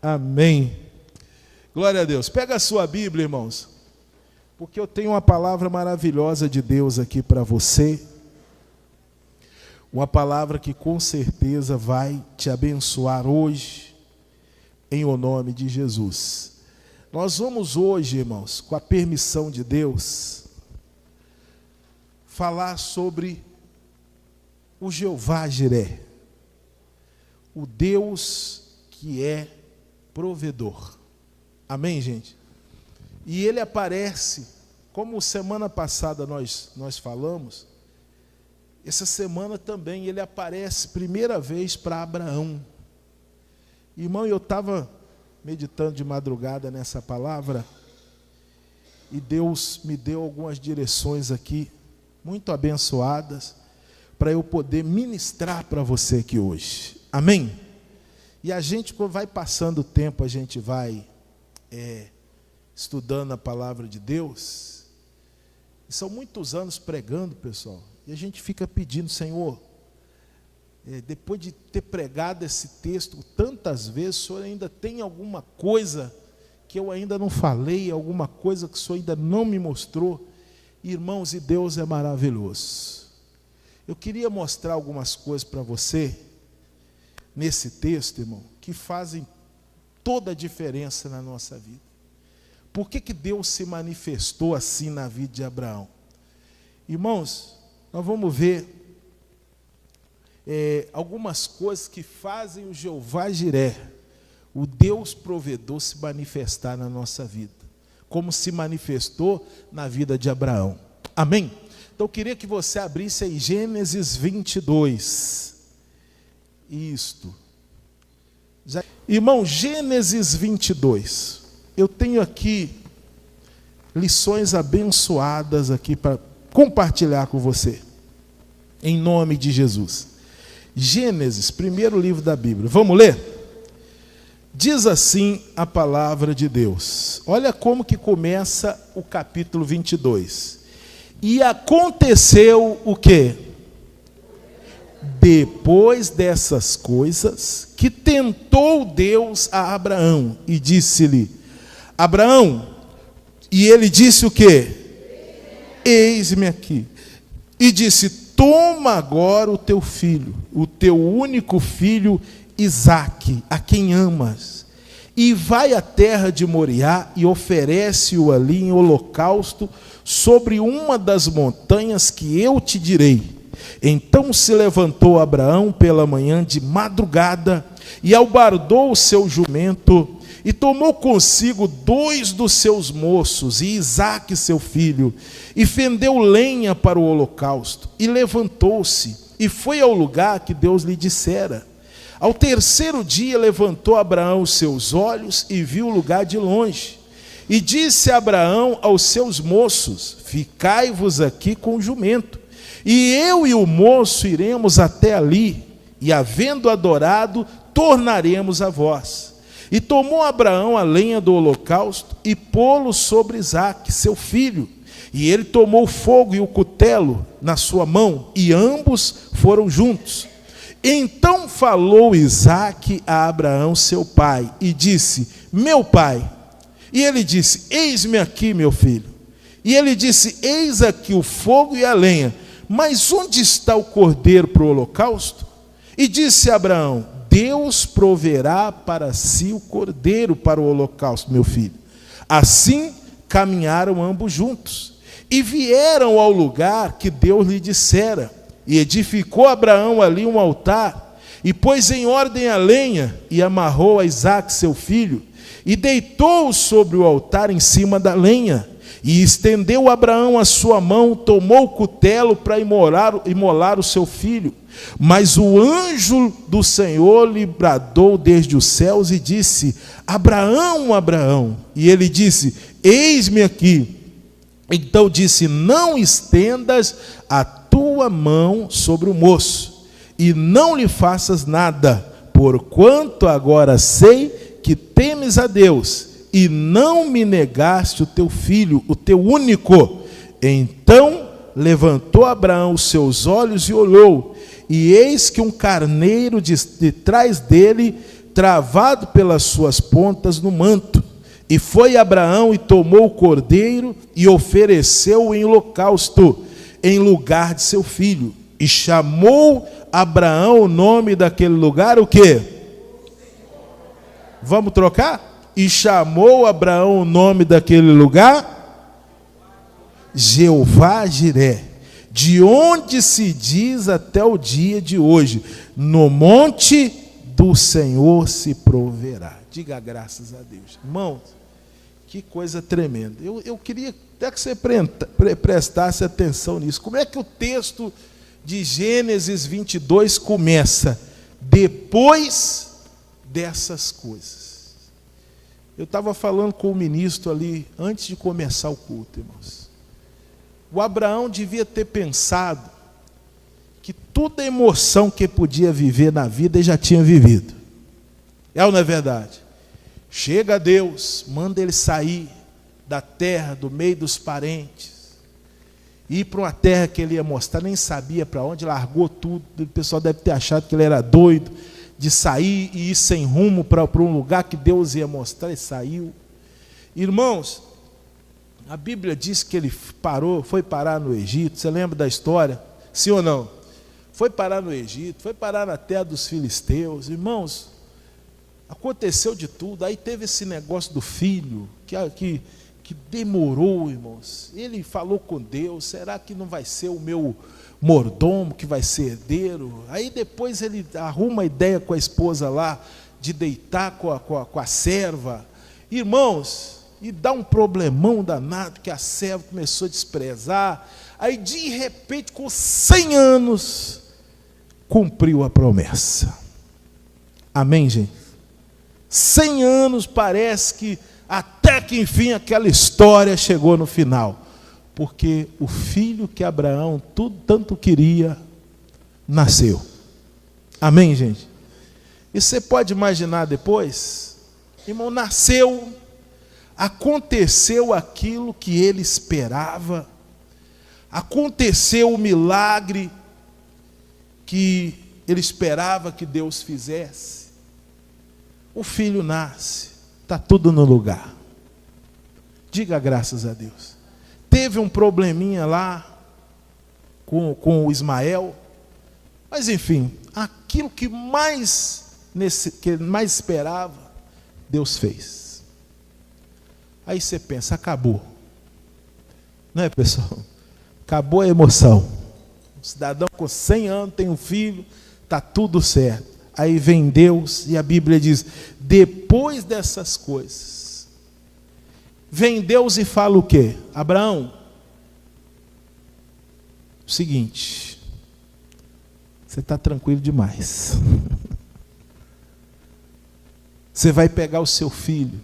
Amém. Glória a Deus. Pega a sua Bíblia, irmãos, porque eu tenho uma palavra maravilhosa de Deus aqui para você. Uma palavra que com certeza vai te abençoar hoje, em o nome de Jesus. Nós vamos hoje, irmãos, com a permissão de Deus, falar sobre o Jeová Jiré, o Deus que é provedor. Amém, gente? E ele aparece, como semana passada nós falamos, essa semana também ele aparece primeira vez para Abraão. Irmão, eu estava meditando de madrugada nessa palavra e Deus me deu algumas direções aqui, muito abençoadas, para eu poder ministrar para você aqui hoje. Amém? E a gente, quando vai passando o tempo, a gente vai estudando a palavra de Deus. E são muitos anos pregando, pessoal, e a gente fica pedindo, Senhor, depois de ter pregado esse texto tantas vezes, o Senhor ainda tem alguma coisa que eu ainda não falei, alguma coisa que o Senhor ainda não me mostrou. Irmãos, e Deus é maravilhoso. Eu queria mostrar algumas coisas para você, nesse texto, irmão, que fazem toda a diferença na nossa vida. Por que Deus se manifestou assim na vida de Abraão? Irmãos, nós vamos ver algumas coisas que fazem o Jeová Jiré, o Deus provedor, se manifestar na nossa vida, como se manifestou na vida de Abraão. Amém? Então eu queria que você abrisse aí Gênesis 22. Isto. Irmão, Gênesis 22. Eu tenho aqui lições abençoadas aqui para compartilhar com você, em nome de Jesus. Gênesis, primeiro livro da Bíblia. Vamos ler? Diz assim a palavra de Deus. Olha como que começa o capítulo 22. E aconteceu o quê? Depois dessas coisas, que tentou Deus a Abraão e disse-lhe: Abraão, e ele disse o quê? Eis-me aqui. E disse: toma agora o teu filho, o teu único filho Isaque, a quem amas, e vai à terra de Moriá e oferece-o ali em holocausto sobre uma das montanhas que eu te direi. Então se levantou Abraão pela manhã de madrugada e albardou o seu jumento e tomou consigo 2 dos seus moços e Isaque seu filho e fendeu lenha para o holocausto e levantou-se e foi ao lugar que Deus lhe dissera. Ao terceiro dia levantou Abraão os seus olhos e viu o lugar de longe. E disse Abraão aos seus moços: ficai-vos aqui com o jumento, e eu e o moço iremos até ali, e havendo adorado, tornaremos a vós. E tomou Abraão a lenha do holocausto e pô-lo sobre Isaque, seu filho. E ele tomou o fogo e o cutelo na sua mão, e ambos foram juntos. Então falou Isaque a Abraão, seu pai, e disse: meu pai. E ele disse: eis-me aqui, meu filho. E ele disse: eis aqui o fogo e a lenha, mas onde está o cordeiro para o holocausto? E disse Abraão: Deus proverá para si o cordeiro para o holocausto, meu filho. Assim caminharam ambos juntos, e vieram ao lugar que Deus lhe dissera. E edificou Abraão ali um altar, e pôs em ordem a lenha, e amarrou a Isaque seu filho, e deitou-o sobre o altar em cima da lenha. E estendeu Abraão a sua mão, tomou o cutelo para imolar o seu filho. Mas o anjo do Senhor lhe bradou desde os céus e disse: Abraão, Abraão. E ele disse: eis-me aqui. Então disse: não estendas a tua mão sobre o moço, e não lhe faças nada, porquanto agora sei que temes a Deus, e não me negaste o teu filho, o teu único. Então levantou Abraão os seus olhos e olhou, e eis que um carneiro de trás dele travado pelas suas pontas no manto. E foi Abraão e tomou o cordeiro e ofereceu-o em holocausto, em lugar de seu filho. E chamou Abraão o nome daquele lugar, o quê? Vamos trocar? E chamou Abraão o nome daquele lugar? Jeová Jiré, de onde se diz até o dia de hoje, no monte do Senhor se proverá. Diga graças a Deus. Irmãos, que coisa tremenda. Eu queria até que você prestasse atenção nisso. Como é que o texto de Gênesis 22 começa? Depois dessas coisas. Eu estava falando com o ministro ali, antes de começar o culto, irmãos. O Abraão devia ter pensado que toda emoção que podia viver na vida, ele já tinha vivido. É ou não é verdade? Chega a Deus, manda ele sair da terra, do meio dos parentes, ir para uma terra que ele ia mostrar, nem sabia para onde, largou tudo. O pessoal deve ter achado que ele era doido de sair e ir sem rumo para um lugar que Deus ia mostrar, e saiu. Irmãos, a Bíblia diz que ele foi parar no Egito. Você lembra da história? Sim ou não? Foi parar no Egito, foi parar na terra dos filisteus. Irmãos, aconteceu de tudo. Aí teve esse negócio do filho, que demorou, irmãos. Ele falou com Deus, será que não vai ser o meu mordomo que vai ser herdeiro? Aí depois ele arruma a ideia com a esposa lá, de deitar com a serva. Irmãos, e dá um problemão danado, que a serva começou a desprezar. Aí de repente, com 100 anos, cumpriu a promessa. Amém, gente? 100 anos, parece que até que enfim aquela história chegou no final, porque o filho que Abraão tanto queria nasceu. Amém, gente? E você pode imaginar depois, irmão, nasceu, aconteceu aquilo que ele esperava, aconteceu o milagre que ele esperava que Deus fizesse. O filho nasce, está tudo no lugar. Diga graças a Deus. Teve um probleminha lá com o Ismael, mas enfim, aquilo que mais esperava, Deus fez. Aí você pensa, acabou. Não é, pessoal? Acabou a emoção. Um cidadão com 100 anos tem um filho, está tudo certo. Aí vem Deus e a Bíblia diz, depois dessas coisas, vem Deus e fala o quê? Abraão, o seguinte, você está tranquilo demais. Você vai pegar o seu filho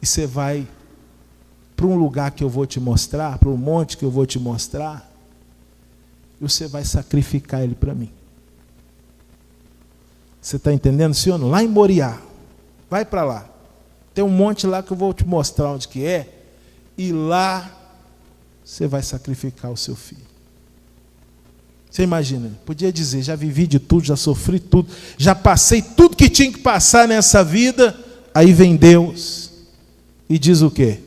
e você vai para um lugar que eu vou te mostrar, para um monte que eu vou te mostrar, e você vai sacrificar ele para mim. Você está entendendo, senhor? Lá em Moriá, vai para lá. Tem um monte lá que eu vou te mostrar onde que é, e lá você vai sacrificar o seu filho. Você imagina, podia dizer, já vivi de tudo, já sofri tudo, já passei tudo que tinha que passar nessa vida. Aí vem Deus e diz o quê?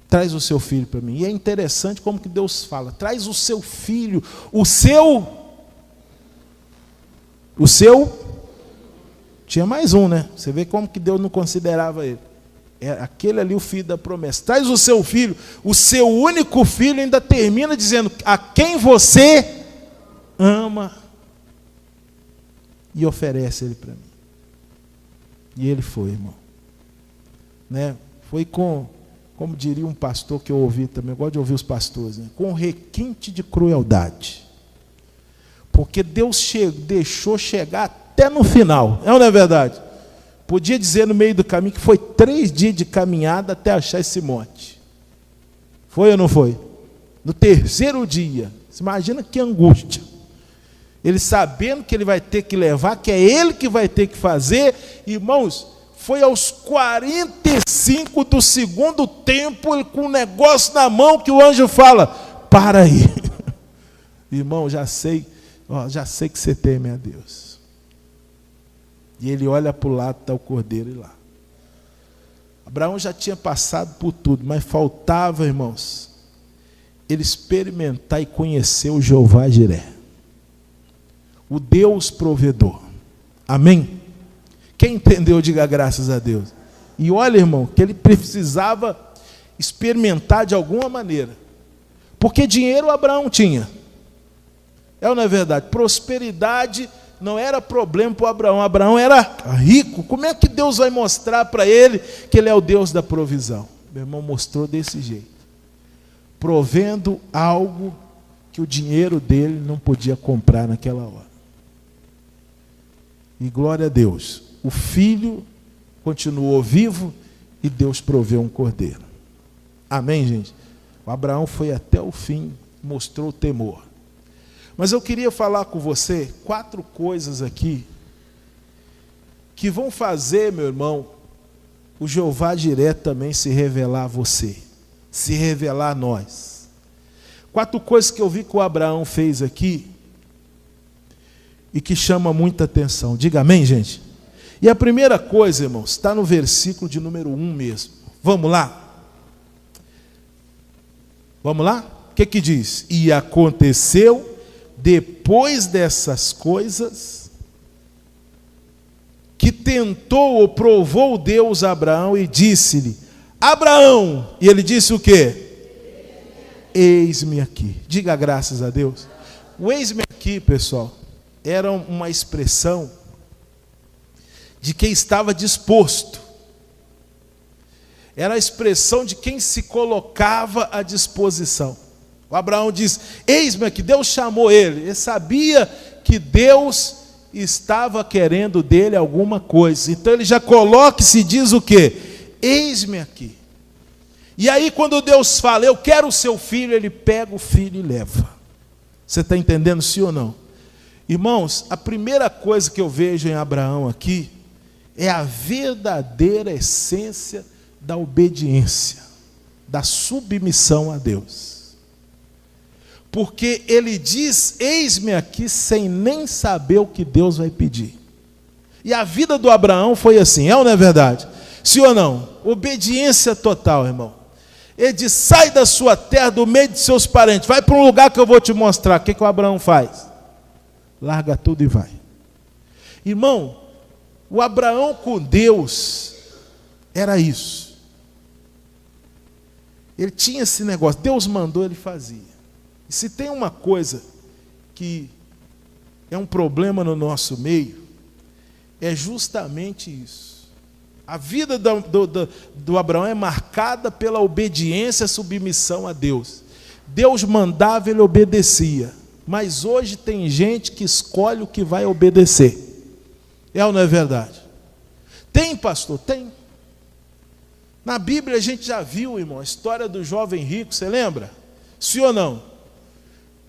Traz o seu filho para mim. E é interessante como que Deus fala, traz o seu filho, o seu, tinha mais um, né? Você vê como que Deus não considerava ele. É aquele ali o filho da promessa. Traz o seu filho, o seu único filho, ainda termina dizendo, a quem você ama, e oferece ele para mim. E ele foi, irmão. Né? Foi com, como diria um pastor que eu ouvi também, eu gosto de ouvir os pastores, né? Com requinte de crueldade. Porque Deus deixou chegar até no final. É ou não é verdade? Podia dizer no meio do caminho que foi 3 dias de caminhada até achar esse monte. Foi ou não foi? No 3º dia. Você imagina que angústia. Ele sabendo que ele vai ter que levar, que é ele que vai ter que fazer. Irmãos, foi aos 45 do segundo tempo, ele com um negócio na mão, que o anjo fala, para aí. Irmão, já sei que você teme a Deus. E ele olha para o lado, está o cordeiro lá. Abraão já tinha passado por tudo, mas faltava, irmãos, ele experimentar e conhecer o Jeová Jiré, o Deus provedor. Amém? Quem entendeu, diga graças a Deus. E olha, irmão, que ele precisava experimentar de alguma maneira, porque dinheiro Abraão tinha. É ou não é verdade? Prosperidade não era problema para Abraão. Abraão era rico. Como é que Deus vai mostrar para ele que ele é o Deus da provisão? Meu irmão, mostrou desse jeito, provendo algo que o dinheiro dele não podia comprar naquela hora. E glória a Deus, o filho continuou vivo e Deus proveu um cordeiro. Amém, gente? O Abraão foi até o fim, mostrou temor. Mas eu queria falar com você 4 coisas aqui que vão fazer, meu irmão, o Jeová Jiré também se revelar a você, se revelar a nós. 4 coisas que eu vi que o Abraão fez aqui e que chama muita atenção. Diga amém, gente? E a primeira coisa, irmãos, está no versículo de número 1 mesmo. Vamos lá? Vamos lá? O que diz? E aconteceu depois dessas coisas que tentou ou provou Deus a Abraão e disse-lhe: Abraão, e ele disse o quê? Eis-me aqui. Diga graças a Deus. O eis-me aqui, pessoal, era uma expressão de quem estava disposto. Era a expressão de quem se colocava à disposição. O Abraão diz: eis-me aqui. Deus chamou ele. Ele sabia que Deus estava querendo dele alguma coisa. Então ele já coloca e se diz o quê? Eis-me aqui. E aí quando Deus fala: eu quero o seu filho, ele pega o filho e leva. Você está entendendo, sim ou não? Irmãos, a primeira coisa que eu vejo em Abraão aqui é a verdadeira essência da obediência, da submissão a Deus. Porque ele diz: eis-me aqui, sem nem saber o que Deus vai pedir. E a vida do Abraão foi assim, é ou não é verdade? Sim ou não? Obediência total, irmão. Ele diz: sai da sua terra, do meio de seus parentes, vai para um lugar que eu vou te mostrar. O que o Abraão faz? Larga tudo e vai. Irmão, o Abraão com Deus era isso. Ele tinha esse negócio, Deus mandou, ele fazia. E se tem uma coisa que é um problema no nosso meio, é justamente isso. A vida do Abraão é marcada pela obediência e submissão a Deus. Deus mandava, ele obedecia. Mas hoje tem gente que escolhe o que vai obedecer. É ou não é verdade? Tem, pastor? Tem. Na Bíblia a gente já viu, irmão, a história do jovem rico, você lembra? Sim ou não?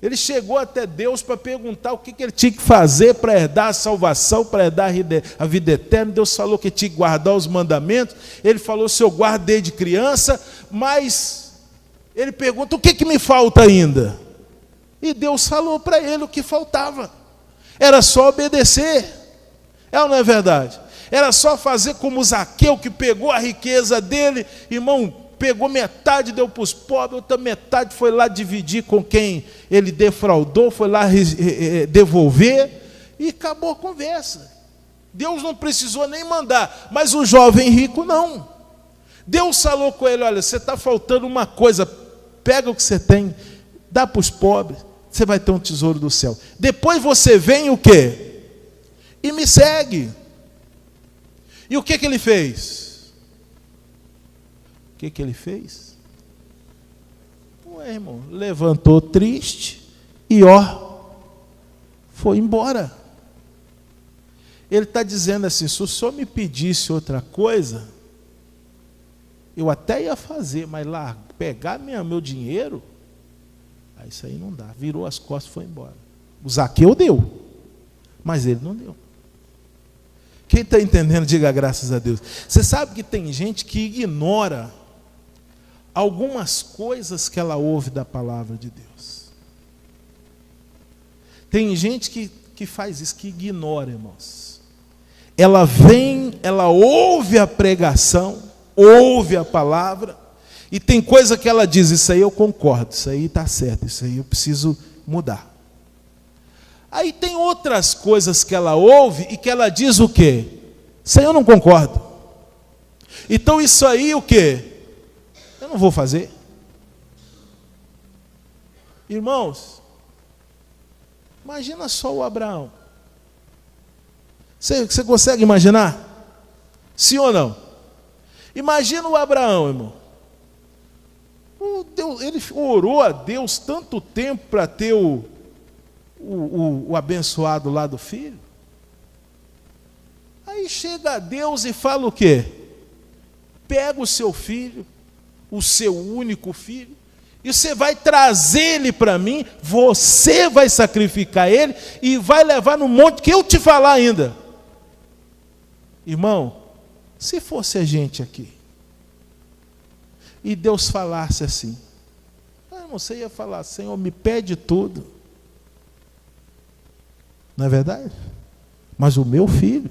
Ele chegou até Deus para perguntar o que ele tinha que fazer para herdar a salvação, para herdar a vida eterna. Deus falou que tinha que guardar os mandamentos. Ele falou: se eu guardo desde criança, mas ele pergunta: o que me falta ainda? E Deus falou para ele o que faltava. Era só obedecer. É ou não é verdade? Era só fazer como Zaqueu, que pegou a riqueza dele, irmão, pegou metade, deu para os pobres, outra metade foi lá dividir com quem ele defraudou, foi lá devolver, e acabou a conversa. Deus não precisou nem mandar, mas o jovem rico não. Deus falou com ele: olha, você está faltando uma coisa, pega o que você tem, dá para os pobres, você vai ter um tesouro do céu. Depois você vem o quê? E me segue. E o que ele fez? O que ele fez? Ué, irmão, levantou triste e foi embora. Ele está dizendo assim: se o senhor me pedisse outra coisa, eu até ia fazer, mas lá, pegar meu dinheiro, isso aí não dá. Virou as costas e foi embora. O Zaqueu deu, mas ele não deu. Quem está entendendo, diga graças a Deus. Você sabe que tem gente que ignora algumas coisas que ela ouve da palavra de Deus. Tem gente que faz isso, que ignora, irmãos. ela vem, ela ouve a pregação, ouve a palavra, e tem coisa que ela diz, isso aí eu concordo, isso aí está certo, isso aí eu preciso mudar. Aí tem outras coisas que ela ouve e que ela diz o quê? Isso aí eu não concordo. Então isso aí o quê? Eu não vou fazer. Irmãos, imagina só o Abraão. Você consegue imaginar? Sim ou não? Imagina o Abraão, irmão. Ele orou a Deus tanto tempo para ter o abençoado lá do filho. Aí chega a Deus e fala o quê? Pega o seu filho, o seu único filho, e você vai trazer ele para mim, você vai sacrificar ele e vai levar no monte que eu te falar ainda. Irmão, se fosse a gente aqui, e Deus falasse assim, você ia falar, Senhor, me pede tudo. Não é verdade? Mas o meu filho.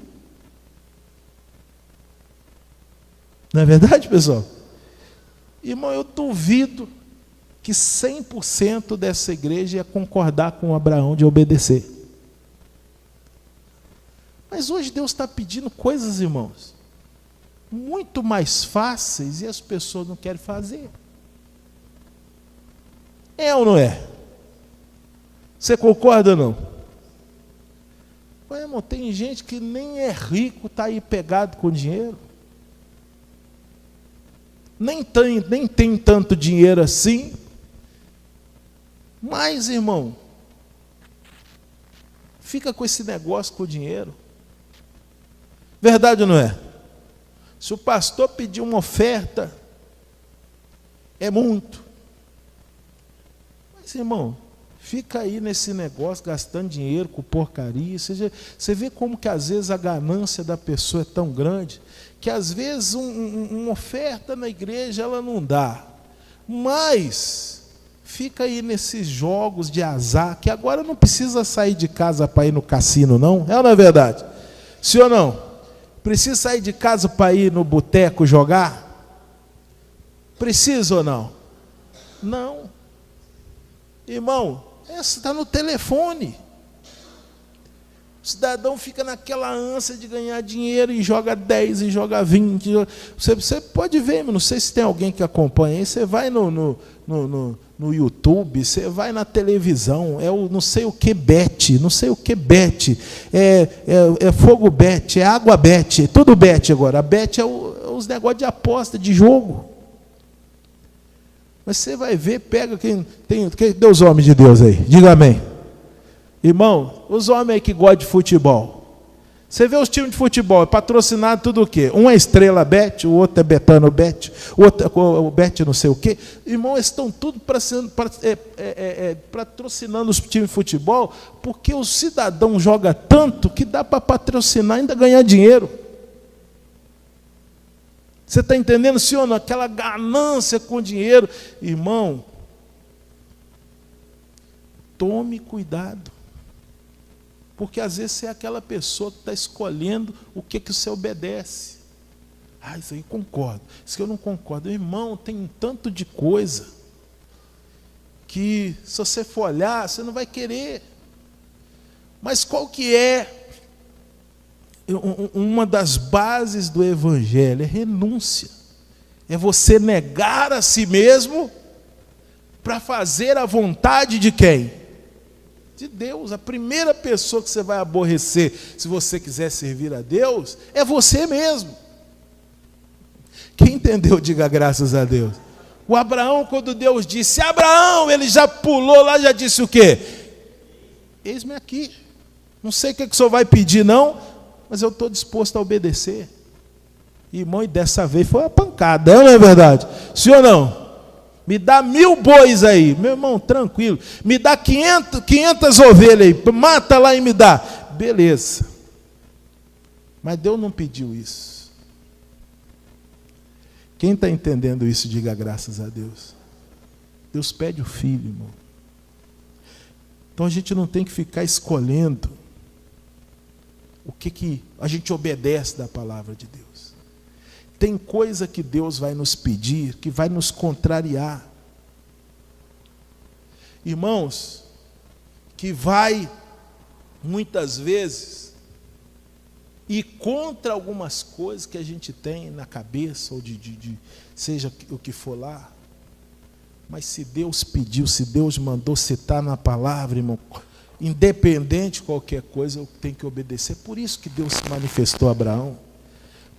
Não é verdade, pessoal? Irmão, eu duvido que 100% dessa igreja ia concordar com Abraão de obedecer. Mas hoje Deus está pedindo coisas, irmãos, muito mais fáceis e as pessoas não querem fazer. É ou não é? Você concorda ou não? Mas, irmão, tem gente que nem é rico, está aí pegado com dinheiro. Nem tem tanto dinheiro assim. Mas, irmão, fica com esse negócio com o dinheiro. Verdade ou não é? Se o pastor pedir uma oferta, é muito. Mas, irmão, fica aí nesse negócio, gastando dinheiro com porcaria. Você vê como que às vezes a ganância da pessoa é tão grande, que às vezes uma oferta na igreja ela não dá. Mas fica aí nesses jogos de azar, que agora não precisa sair de casa para ir no cassino, não? É ou não é verdade? Sim ou não? Precisa sair de casa para ir no boteco jogar? Precisa ou não? Não. Irmão, está no telefone. O cidadão fica naquela ânsia de ganhar dinheiro e joga 10 e joga 20. Você pode ver, não sei se tem alguém que acompanha aí. Você vai no YouTube, você vai na televisão, é o não sei o que bet, não sei o que bet, é fogo bet, é água bet, tudo bet agora. A bet é os negócios de aposta, de jogo. Mas você vai ver, pega quem deu os homens de Deus aí, diga amém. Irmão, os homens aí que gostam de futebol, você vê os times de futebol, é patrocinado tudo o quê? Um é Estrela Bet, o outro é Betano Bet, o outro é o Bet não sei o quê. Irmão, eles estão tudo patrocinando os times de futebol, porque o cidadão joga tanto que dá para patrocinar e ainda ganhar dinheiro. Você está entendendo, sim ou não? Aquela ganância com dinheiro. Irmão, tome cuidado. Porque às vezes você é aquela pessoa que está escolhendo o que você obedece. Ah, isso aí concordo. Isso que eu não concordo. Irmão, tem um tanto de coisa que se você for olhar, você não vai querer. Mas qual que é uma das bases do Evangelho? É renúncia. É você negar a si mesmo para fazer a vontade de quem? De Deus. A primeira pessoa que você vai aborrecer, se você quiser servir a Deus, é você mesmo. Quem entendeu, diga graças a Deus. O Abraão, quando Deus disse, Abraão, ele já pulou lá, já disse o quê? Eis-me aqui. Não sei o que o senhor vai pedir, não, mas eu estou disposto a obedecer. Irmão, e dessa vez foi uma pancada, não é verdade? Sim ou não? Me dá 1000 bois aí, meu irmão, tranquilo. Me dá 500 ovelhas aí, mata lá e me dá. Beleza. Mas Deus não pediu isso. Quem está entendendo isso, diga graças a Deus. Deus pede o filho, irmão. Então a gente não tem que ficar escolhendo o que a gente obedece da palavra de Deus. Tem coisa que Deus vai nos pedir, que vai nos contrariar. Irmãos, que vai, muitas vezes, ir contra algumas coisas que a gente tem na cabeça, ou seja o que for lá. Mas se Deus pediu, se Deus mandou, se está na palavra, irmão, independente de qualquer coisa, eu tenho que obedecer. Por isso que Deus se manifestou a Abraão.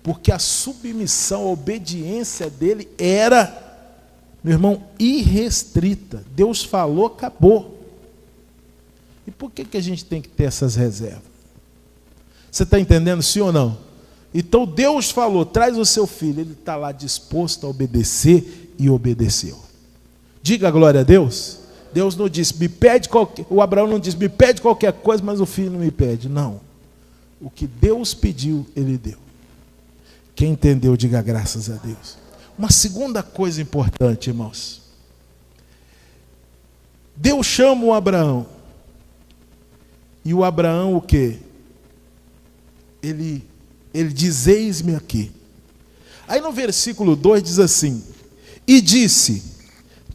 Porque a submissão, a obediência dele era, meu irmão, irrestrita. Deus falou, acabou. E por que a gente tem que ter essas reservas? Você está entendendo, sim ou não? Então Deus falou, traz o seu filho. Ele está lá disposto a obedecer e obedeceu. Diga glória a Deus. Deus não disse, me pede qualquer... O Abraão não disse, me pede qualquer coisa, mas o filho não me pede. Não. O que Deus pediu, ele deu. Quem entendeu, diga graças a Deus. Uma segunda coisa importante, irmãos. Deus chama o Abraão. E o Abraão o quê? Ele diz, eis-me aqui. Aí no versículo 2 diz assim, e disse,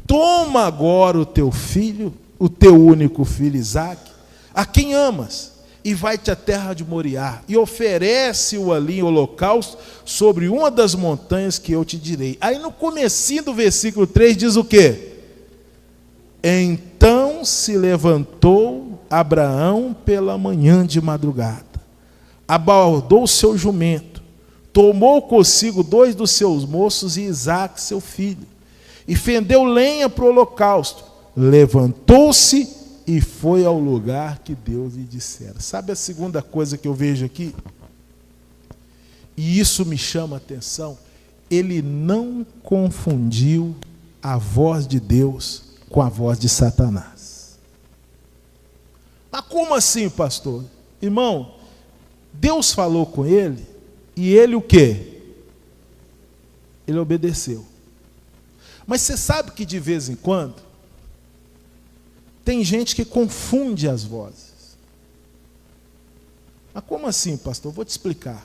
toma agora o teu filho, o teu único filho Isaque, a quem amas, e vai-te à terra de Moriá, e oferece-o ali em holocausto, sobre uma das montanhas que eu te direi. Aí no comecinho do versículo 3 diz o quê? Então se levantou Abraão pela manhã de madrugada, abordou o seu jumento, tomou consigo 2 dos seus moços e Isaque seu filho, e fendeu lenha para o holocausto, levantou-se e foi ao lugar que Deus lhe dissera. Sabe a segunda coisa que eu vejo aqui? E isso me chama a atenção. Ele não confundiu a voz de Deus com a voz de Satanás. Mas como assim, pastor? Irmão, Deus falou com ele, e ele o quê? Ele obedeceu. Mas você sabe que de vez em quando, tem gente que confunde as vozes. Mas como assim, pastor? Vou te explicar.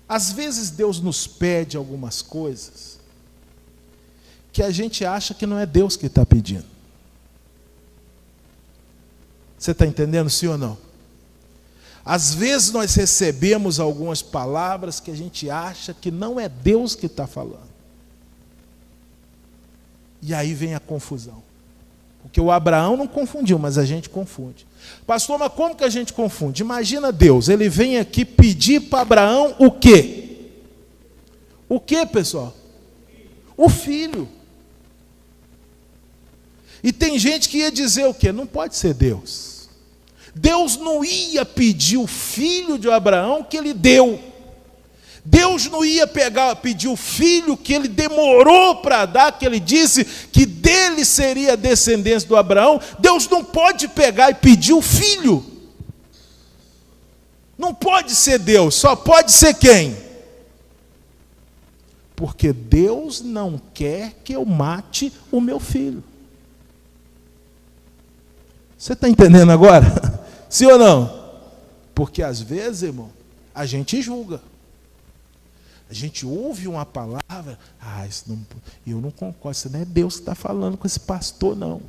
Às vezes Deus nos pede algumas coisas que a gente acha que não é Deus que está pedindo. Você está entendendo, sim ou não? Às vezes nós recebemos algumas palavras que a gente acha que não é Deus que está falando. E aí vem a confusão. Porque o Abraão não confundiu, mas a gente confunde. Pastor, mas como que a gente confunde? Imagina Deus, ele vem aqui pedir para Abraão o quê? O quê, pessoal? O filho. E tem gente que ia dizer o quê? Não pode ser Deus. Deus não ia pedir o filho de Abraão que ele deu. Deus não ia pedir o filho que ele demorou para dar, que ele disse que dele seria a descendência do Abraão. Deus não pode pegar e pedir o filho. Não pode ser Deus, só pode ser quem? Porque Deus não quer que eu mate o meu filho. Você está entendendo agora? Sim ou não? Porque às vezes, irmão, a gente julga. A gente ouve uma palavra, eu não concordo, isso não é Deus que está falando com esse pastor, não.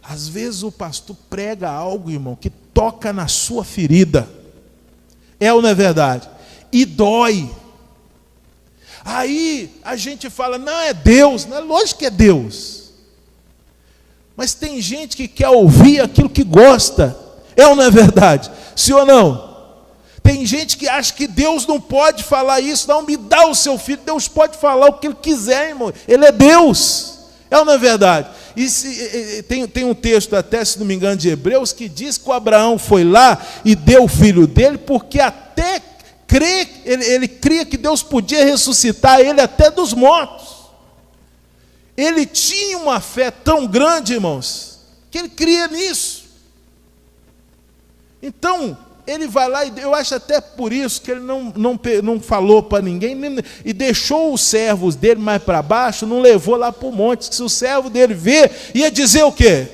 Às vezes o pastor prega algo, irmão, que toca na sua ferida. É ou não é verdade? E dói. Aí a gente fala, não é Deus, não é lógico que é Deus. Mas tem gente que quer ouvir aquilo que gosta. É ou não é verdade? Sim ou não? Tem gente que acha que Deus não pode falar isso, não, me dá o seu filho. Deus pode falar o que ele quiser, irmão. Ele é Deus. É ou não é verdade? E tem um texto até, se não me engano, de Hebreus, que diz que o Abraão foi lá e deu o filho dele, porque até ele cria que Deus podia ressuscitar ele até dos mortos. Ele tinha uma fé tão grande, irmãos, que ele cria nisso. Então, ele vai lá, e eu acho até por isso que ele não falou para ninguém, e deixou os servos dele mais para baixo, não levou lá para o monte, que se o servo dele ver, ia dizer o quê?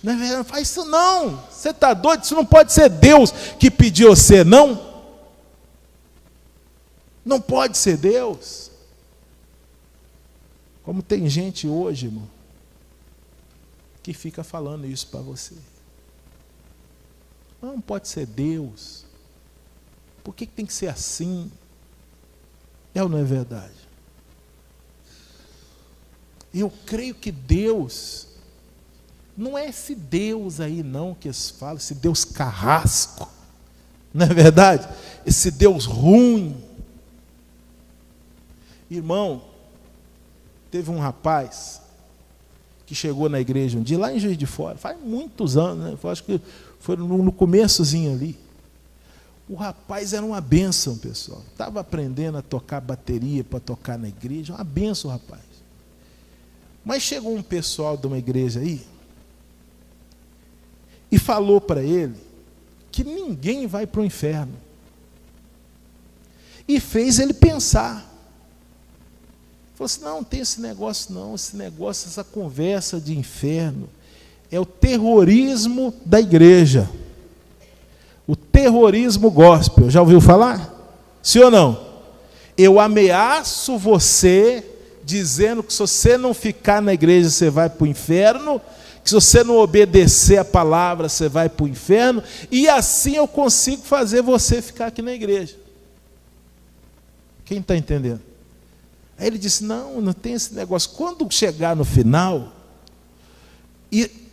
Não é verdade? Não faz isso não. Você está doido? Isso não pode ser Deus que pediu você, não. Não pode ser Deus. Como tem gente hoje, irmão, que fica falando isso para você. Não pode ser Deus. Por que tem que ser assim? É ou não é verdade? Eu creio que Deus, não é esse Deus aí não que eles falam, esse Deus carrasco, não é verdade? Esse Deus ruim. Irmão, teve um rapaz que chegou na igreja um dia, lá em Juiz de Fora, faz muitos anos, né? Eu acho que foi no começozinho ali. O rapaz era uma bênção, pessoal. Estava aprendendo a tocar bateria para tocar na igreja, uma bênção, rapaz. Mas chegou um pessoal de uma igreja aí e falou para ele que ninguém vai para o inferno. E fez ele pensar. Falou assim, não tem esse negócio não, essa conversa de inferno é o terrorismo da igreja. O terrorismo gospel, já ouviu falar? Sim ou não? Eu ameaço você, dizendo que se você não ficar na igreja, você vai para o inferno, que se você não obedecer a palavra, você vai para o inferno, e assim eu consigo fazer você ficar aqui na igreja. Quem está entendendo? Aí ele disse, não tem esse negócio. Quando chegar no final,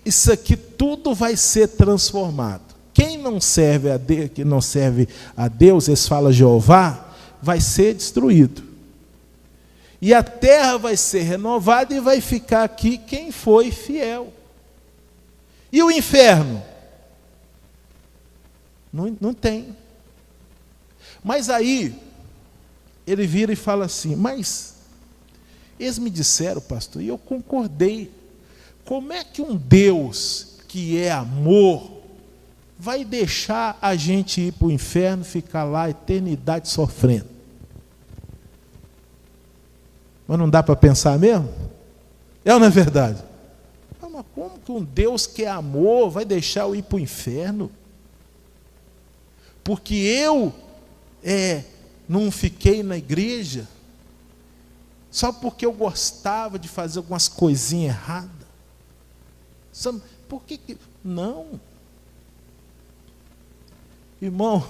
isso aqui tudo vai ser transformado. Quem não serve a Deus, que não serve a Deus, eles falam Jeová, vai ser destruído. E a terra vai ser renovada e vai ficar aqui quem foi fiel. E o inferno? Não tem. Mas aí, ele vira e fala assim, mas eles me disseram, pastor, e eu concordei. Como é que um Deus que é amor vai deixar a gente ir para o inferno, ficar lá a eternidade sofrendo? Mas não dá para pensar mesmo? É ou não é verdade? Mas como que um Deus que é amor vai deixar eu ir para o inferno? Porque eu não fiquei na igreja só porque eu gostava de fazer algumas coisinhas erradas. Sabe, por que não? Irmão,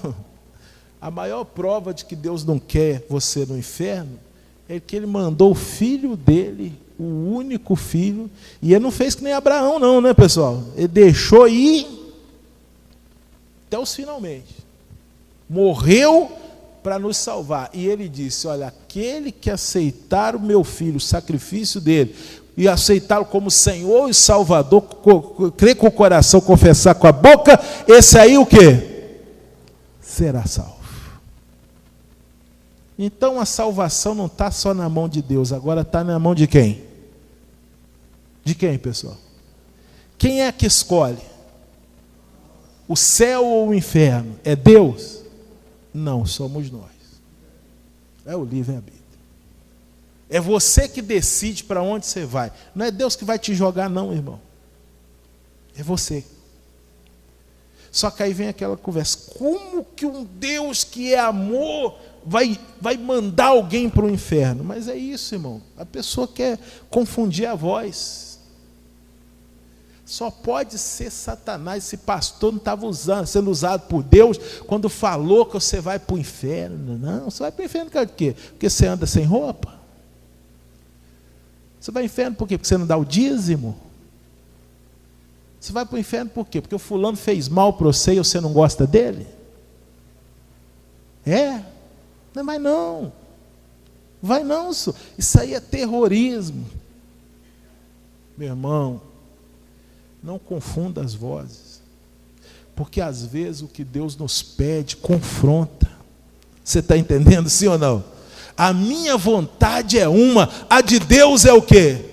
a maior prova de que Deus não quer você no inferno é que Ele mandou o filho dele, o único filho, e Ele não fez que nem Abraão não, né, pessoal? Ele deixou ir até os finalmente. Morreu para nos salvar. E Ele disse, olha, aquele que aceitar o meu filho, o sacrifício dele, e aceitá-lo como Senhor e Salvador, crer com o coração, confessar com a boca, esse aí o quê? Será salvo. Então a salvação não está só na mão de Deus, agora está na mão de quem? De quem, pessoal? Quem é que escolhe? O céu ou o inferno? É Deus? Não, somos nós. É o livre-arbítrio. É você que decide para onde você vai. Não é Deus que vai te jogar, não, irmão. É você. Só que aí vem aquela conversa. Como que um Deus que é amor vai mandar alguém para o inferno? Mas é isso, irmão. A pessoa quer confundir a voz. Só pode ser Satanás. Esse pastor não estava sendo usado por Deus quando falou que você vai para o inferno. Não, você vai para o inferno por quê? Porque você anda sem roupa? Você vai para o inferno por quê? Porque você não dá o dízimo? Você vai para o inferno por quê? Porque o fulano fez mal para você e você não gosta dele? Não vai não. Vai não, isso aí é terrorismo. Meu irmão, não confunda as vozes. Porque às vezes o que Deus nos pede confronta. Você está entendendo, sim ou não? A minha vontade é uma, a de Deus é o quê?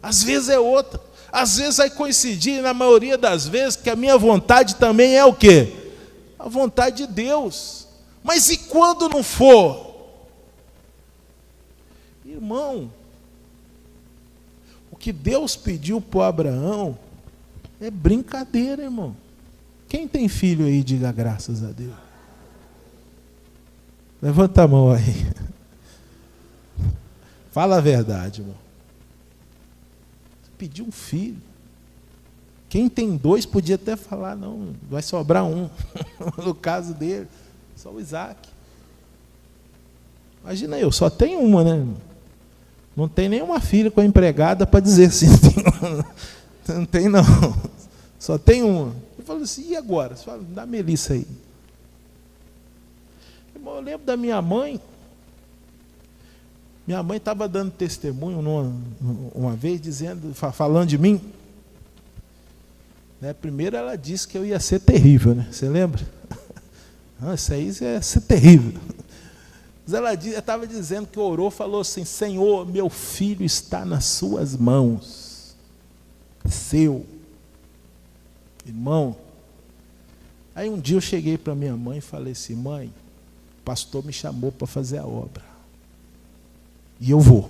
Às vezes é outra. Às vezes vai coincidir, na maioria das vezes, que a minha vontade também é o quê? A vontade de Deus. Mas e quando não for? Irmão, o que Deus pediu para Abraão É brincadeira, irmão. Quem tem filho aí, diga graças a Deus. Levanta a mão aí. Fala a verdade, irmão. Pediu um filho. Quem tem 2 podia até falar, não, vai sobrar um. No caso dele, só o Isaac. Imagina eu, só tenho uma, né? Não tem nenhuma filha com a empregada para dizer assim. Não tem não. Só tem uma. Eu falo assim, e agora? Você fala, dá a Melissa aí. Irmão, eu lembro da minha mãe. Minha mãe estava dando testemunho uma vez, falando de mim. Né? Primeiro ela disse que eu ia ser terrível, né? Você lembra? Isso aí ia ser terrível. Mas ela estava dizendo que orou, falou assim, Senhor, meu filho está nas suas mãos. Seu. Irmão. Aí um dia eu cheguei para minha mãe e falei assim, mãe, o pastor me chamou para fazer a obra. E eu vou.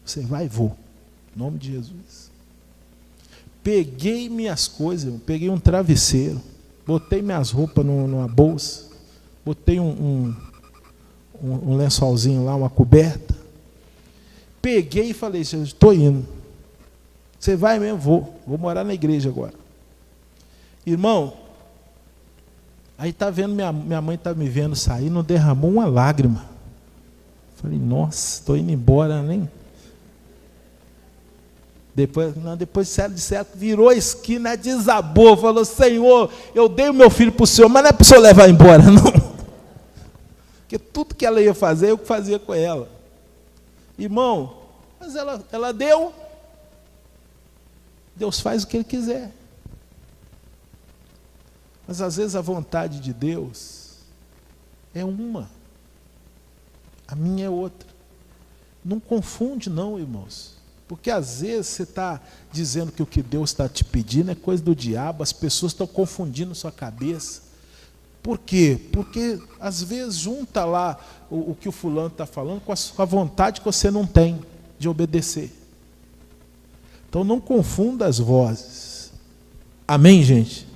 Você vai? Vou. Em nome de Jesus. Peguei minhas coisas, peguei um travesseiro, botei minhas roupas numa bolsa, botei um lençolzinho lá, uma coberta. Peguei e falei, estou indo. Você vai mesmo? Vou morar na igreja agora. Irmão, aí está vendo, minha mãe está me vendo sair, não derramou uma lágrima. Falei, nossa, estou indo embora, nem... Depois disseram, virou a esquina, desabou, falou, Senhor, eu dei o meu filho para o Senhor, mas não é para o Senhor levar embora, não. Porque tudo que ela ia fazer, eu que fazia com ela. Irmão, mas ela deu. Deus faz o que Ele quiser. Mas às vezes a vontade de Deus é uma. A minha é outra. Não confunde não, irmãos. Porque às vezes você está dizendo que o que Deus está te pedindo é coisa do diabo, as pessoas estão confundindo sua cabeça. Por quê? Porque às vezes junta lá o que o fulano está falando com a vontade que você não tem de obedecer. Então não confunda as vozes. Amém, gente?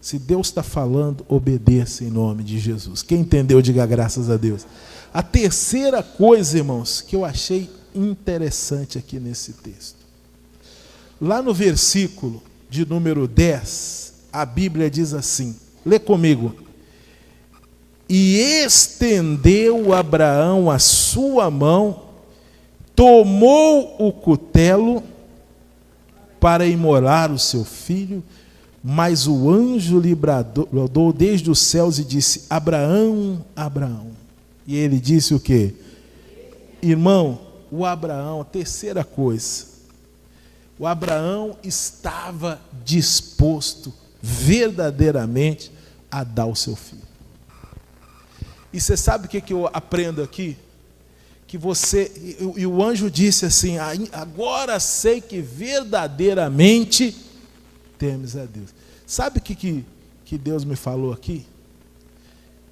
Se Deus está falando, obedeça em nome de Jesus. Quem entendeu, diga graças a Deus. A terceira coisa, irmãos, que eu achei interessante aqui nesse texto. Lá no versículo de número 10, a Bíblia diz assim, lê comigo. E estendeu Abraão a sua mão, tomou o cutelo para imolar o seu filho, mas o anjo lhe bradou desde os céus e disse, Abraão, Abraão. E ele disse o quê? Irmão, o Abraão, a terceira coisa, o Abraão estava disposto verdadeiramente a dar o seu filho. E você sabe o que eu aprendo aqui? Que você, e o anjo disse assim, agora sei que verdadeiramente temes a Deus. Sabe o que Deus me falou aqui?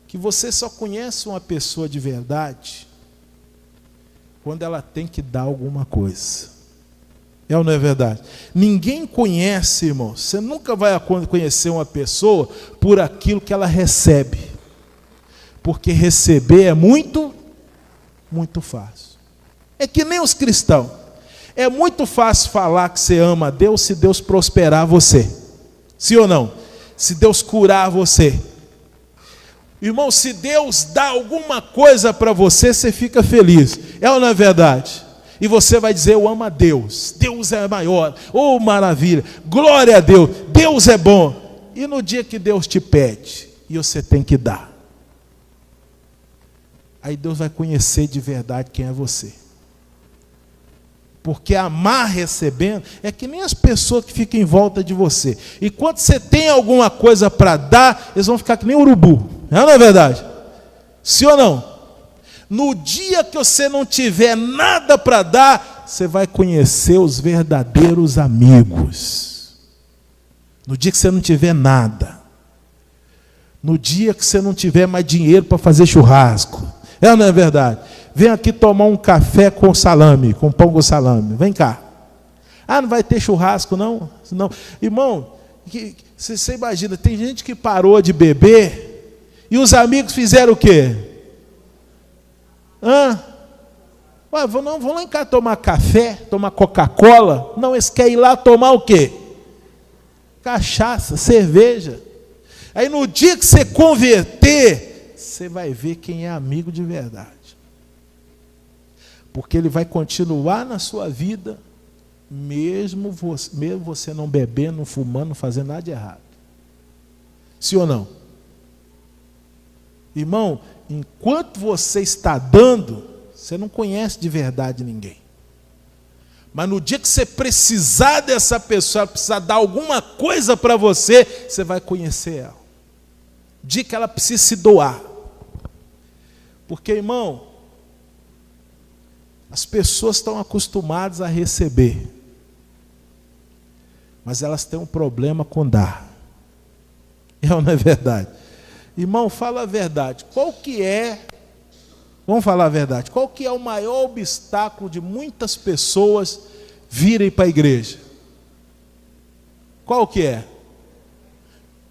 Que você só conhece uma pessoa de verdade quando ela tem que dar alguma coisa. É ou não é verdade? Ninguém conhece, irmão. Você nunca vai conhecer uma pessoa por aquilo que ela recebe. Porque receber é muito, muito fácil. É que nem os cristãos. É muito fácil falar que você ama a Deus se Deus prosperar você. Sim ou não? Se Deus curar você. Irmão, se Deus dá alguma coisa para você, você fica feliz. É ou não é verdade? E você vai dizer, eu amo a Deus. Deus é maior. Oh, maravilha. Glória a Deus. Deus é bom. E no dia que Deus te pede, e você tem que dar. Aí Deus vai conhecer de verdade quem é você. Porque amar recebendo é que nem as pessoas que ficam em volta de você. E quando você tem alguma coisa para dar, eles vão ficar que nem urubu. Não é verdade? Sim ou não? No dia que você não tiver nada para dar, você vai conhecer os verdadeiros amigos. No dia que você não tiver nada. No dia que você não tiver mais dinheiro para fazer churrasco. É ou não é verdade? Vem aqui tomar um café com salame, com pão com salame. Vem cá. Ah, não vai ter churrasco não? não. Irmão, você imagina, tem gente que parou de beber e os amigos fizeram o quê? Ué, vão lá em casa tomar café, tomar Coca-Cola. Não, eles querem ir lá tomar o quê? Cachaça, cerveja. Aí no dia que você converter, você vai ver quem é amigo de verdade. Porque ele vai continuar na sua vida, mesmo você não bebendo, não fumando, não fazendo nada de errado. Sim ou não? Irmão, enquanto você está dando, você não conhece de verdade ninguém. Mas no dia que você precisar dessa pessoa, precisar dar alguma coisa para você, você vai conhecer ela. O dia que ela precisa se doar. Porque, irmão, as pessoas estão acostumadas a receber. Mas elas têm um problema com dar. É ou não é verdade? Irmão, fala a verdade. Vamos falar a verdade. Qual que é o maior obstáculo de muitas pessoas virem para a igreja? Qual que é?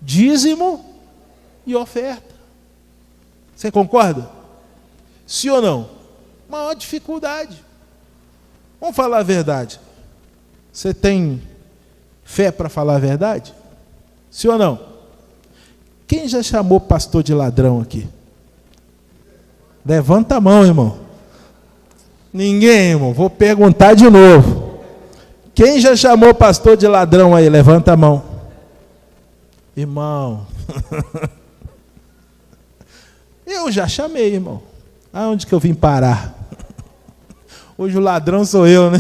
Dízimo e oferta. Você concorda? Sim ou não? Maior dificuldade. Vamos falar a verdade. Você tem fé para falar a verdade? Sim ou não? Quem já chamou pastor de ladrão aqui? Levanta a mão, irmão. Ninguém, irmão. Vou perguntar de novo. Quem já chamou pastor de ladrão aí? Levanta a mão. Irmão. Eu já chamei, irmão. Aonde que eu vim parar? Hoje o ladrão sou eu, né?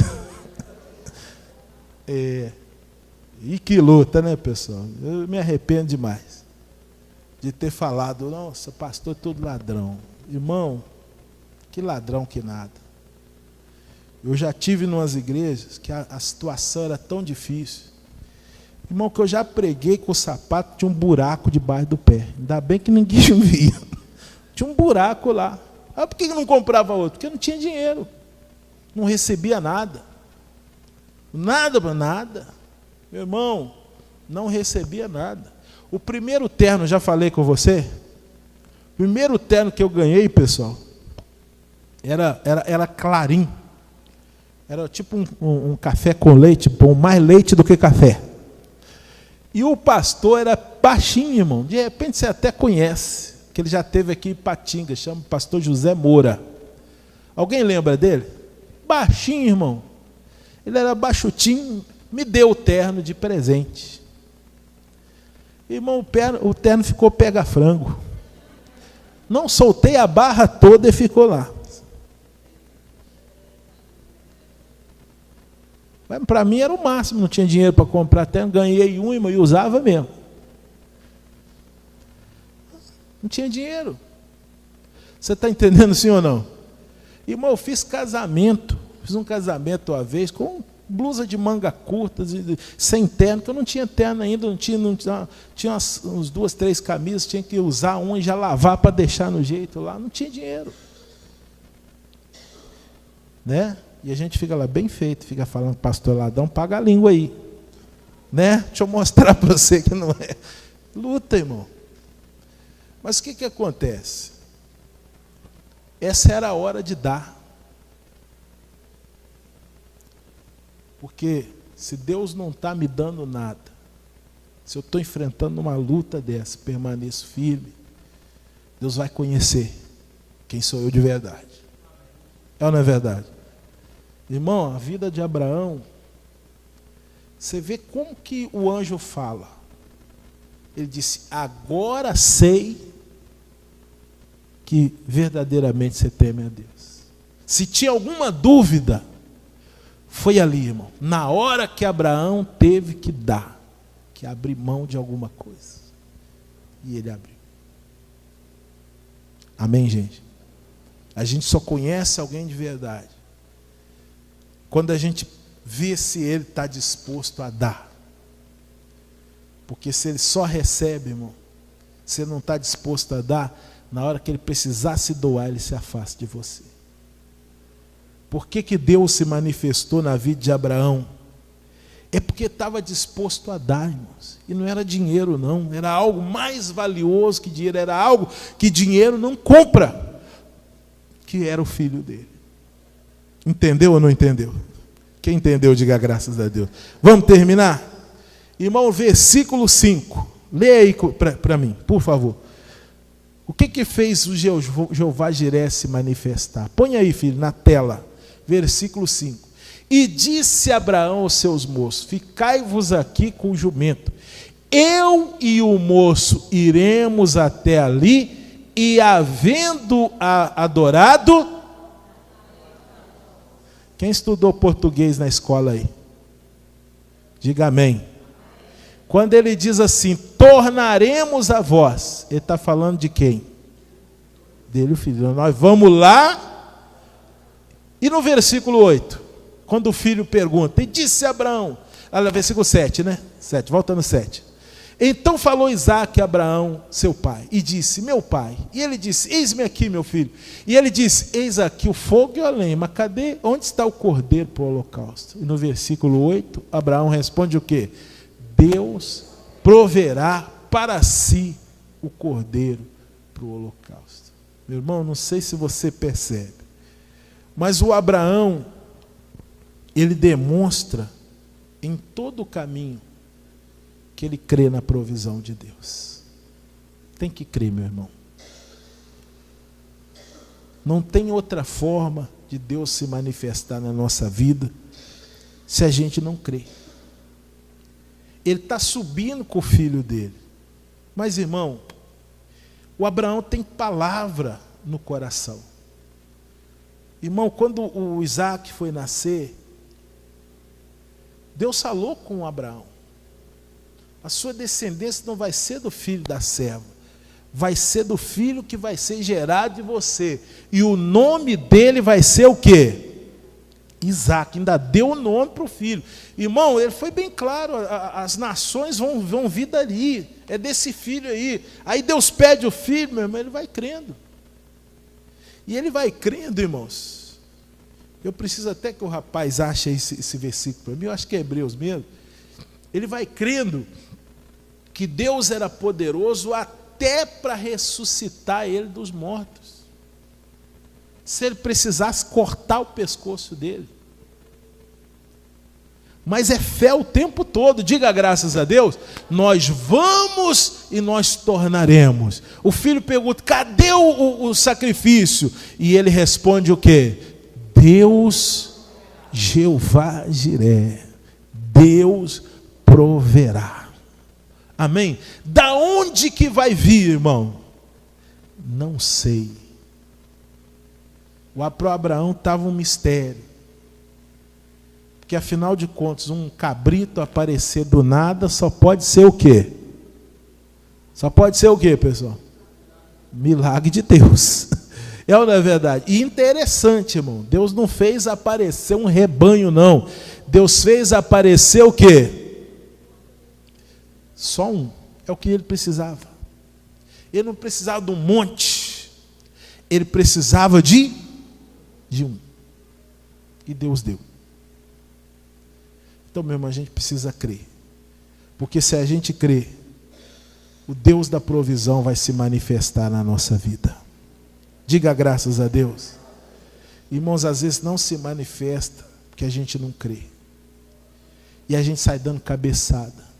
E que luta, né, pessoal? Eu me arrependo demais de ter falado, nossa, pastor é todo ladrão. Irmão, que ladrão que nada. Eu já tive em umas igrejas que a situação era tão difícil. Irmão, que eu já preguei com o sapato, tinha um buraco debaixo do pé. Ainda bem que ninguém via. Tinha um buraco lá. Ah, por que não comprava outro? Porque eu não tinha dinheiro. Não recebia nada. Nada. Meu irmão, não recebia nada. O primeiro terno, já falei com você? O primeiro terno que eu ganhei, pessoal, era clarim. Era tipo um café com leite, bom, mais leite do que café. E o pastor era baixinho, irmão. De repente você até conhece, que ele já esteve aqui em Patinga, chama o pastor José Moura. Alguém lembra dele? Baixinho, irmão. Ele era baixutinho, me deu o terno de presente. Irmão, o terno ficou pega-frango. Não soltei a barra toda e ficou lá. Mas para mim era o máximo, não tinha dinheiro para comprar terno, ganhei um, irmão, e usava mesmo. Não tinha dinheiro. Você está entendendo, sim ou não? Irmão, eu fiz um casamento uma vez com blusa de manga curta, sem terno, que eu não tinha terno ainda, tinha uns 2, 3 camisas, tinha que usar uma e já lavar para deixar no jeito lá, não tinha dinheiro. Né? E a gente fica lá bem feito, fica falando, pastor ladrão, paga a língua aí. Né? Deixa eu mostrar para você que não é. Luta, irmão. Mas o que acontece? Essa era a hora de dar. Porque se Deus não está me dando nada, se eu estou enfrentando uma luta dessa, permaneço firme, Deus vai conhecer quem sou eu de verdade. É ou não é verdade? Irmão, a vida de Abraão, você vê como que o anjo fala. Ele disse, agora sei que verdadeiramente você teme a Deus. Se tinha alguma dúvida, foi ali, irmão, na hora que Abraão teve que dar, que abrir mão de alguma coisa. E ele abriu. Amém, gente? A gente só conhece alguém de verdade quando a gente vê se ele está disposto a dar. Porque se ele só recebe, irmão, se ele não está disposto a dar, na hora que ele precisar se doar, ele se afasta de você. Por que Deus se manifestou na vida de Abraão? É porque estava disposto a dar, irmãos. E não era dinheiro, não. Era algo mais valioso que dinheiro. Era algo que dinheiro não compra. Que era o filho dele. Entendeu ou não entendeu? Quem entendeu, diga graças a Deus. Vamos terminar? Irmão, versículo 5. Leia aí para mim, por favor. O que fez o Jeová Jiré se manifestar? Põe aí, filho, na tela. Versículo 5. E disse Abraão aos seus moços: ficai-vos aqui com o jumento. Eu e o moço iremos até ali, e havendo adorado... Quem estudou português na escola aí? Diga amém. Quando ele diz assim, tornaremos a vós, ele está falando de quem? Dele, o filho. Nós vamos lá. E no versículo 8, quando o filho pergunta, e disse Abraão, versículo 7, né? 7, volta no 7. Então falou Isaque a Abraão, seu pai, e disse, meu pai. E ele disse, eis-me aqui, meu filho. E ele disse, eis aqui o fogo e a lenha, mas cadê? Onde está o cordeiro para o holocausto? E no versículo 8, Abraão responde o quê? Deus proverá para si o cordeiro para o holocausto. Meu irmão, não sei se você percebe, mas o Abraão, ele demonstra em todo o caminho que ele crê na provisão de Deus. Tem que crer, meu irmão. Não tem outra forma de Deus se manifestar na nossa vida se a gente não crer. Ele está subindo com o filho dele. Mas, irmão, o Abraão tem palavra no coração. Irmão, quando o Isaque foi nascer, Deus falou com o Abraão. A sua descendência não vai ser do filho da serva, vai ser do filho que vai ser gerado de você. E o nome dele vai ser o quê? Isaque. Ainda deu o nome para o filho. Irmão, ele foi bem claro, as nações vão vir dali, é desse filho aí. Aí Deus pede o filho, meu irmão, ele vai crendo. E ele vai crendo, irmãos. Eu preciso até que o rapaz ache esse versículo para mim, eu acho que é Hebreus mesmo. Ele vai crendo que Deus era poderoso até para ressuscitar ele dos mortos. Se ele precisasse cortar o pescoço dele. Mas é fé o tempo todo, diga graças a Deus. Nós vamos e nós tornaremos. O filho pergunta, cadê o sacrifício? E ele responde o quê? Deus, Jeová Jiré, Deus proverá. Amém? Da onde que vai vir, irmão? Não sei. Para o Abraão estava um mistério. Porque afinal de contas, um cabrito aparecer do nada só pode ser o quê? Só pode ser o quê, pessoal? Milagre de Deus. É ou não é verdade? E interessante, irmão, Deus não fez aparecer um rebanho, não. Deus fez aparecer o quê? Só um. É o que ele precisava. Ele não precisava de um monte. Ele precisava de um. E Deus deu. Então, meu irmão, a gente precisa crer. Porque se a gente crer, o Deus da provisão vai se manifestar na nossa vida. Diga graças a Deus. Irmãos, às vezes não se manifesta porque a gente não crê. E a gente sai dando cabeçada.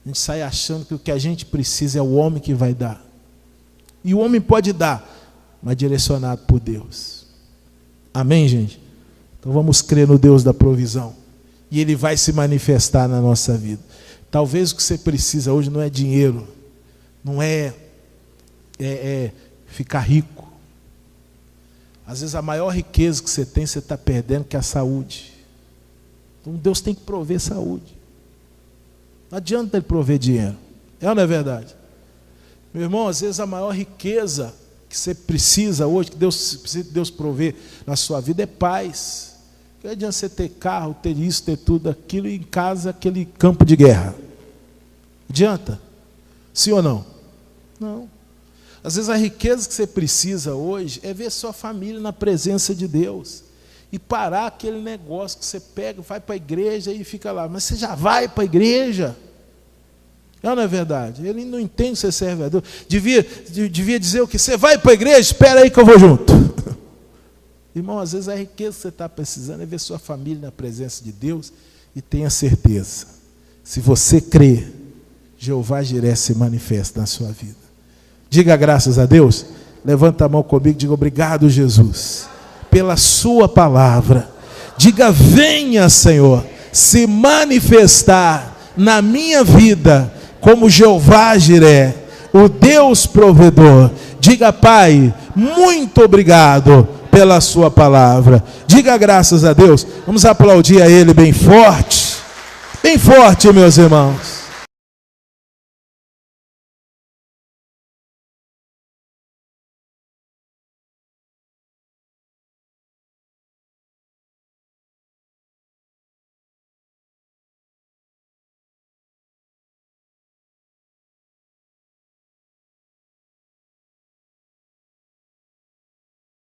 A gente sai achando que o que a gente precisa é o homem que vai dar. E o homem pode dar, mas direcionado por Deus. Amém, gente? Então vamos crer no Deus da provisão. E Ele vai se manifestar na nossa vida. Talvez o que você precisa hoje não é dinheiro. Não é ficar rico. Às vezes a maior riqueza que você tem, você está perdendo, que é a saúde. Então Deus tem que prover saúde. Não adianta Ele prover dinheiro. É ou não é verdade? Meu irmão, às vezes a maior riqueza que você precisa hoje, que Deus prover na sua vida, é paz. Não adianta você ter carro, ter isso, ter tudo aquilo, e em casa aquele campo de guerra. Adianta? Sim ou não? Não. Às vezes a riqueza que você precisa hoje é ver sua família na presença de Deus. e parar aquele negócio que você pega, vai para a igreja e fica lá. Mas você já vai para a igreja? Não é verdade? Ele não entende que você serve a Deus. Devia dizer o que? Você vai para a igreja? Espera aí que eu vou junto. Irmão, às vezes a riqueza que você está precisando é ver sua família na presença de Deus. E tenha certeza, se você crê, Jeová Jiré se manifesta na sua vida. Diga graças a Deus. Levanta a mão comigo e diga: obrigado, Jesus, pela sua palavra. Diga: venha, Senhor, se manifestar na minha vida como Jeová Jiré, o Deus provedor. Diga: Pai, muito obrigado pela sua palavra. Diga graças a Deus. Vamos aplaudir a Ele bem forte, meus irmãos.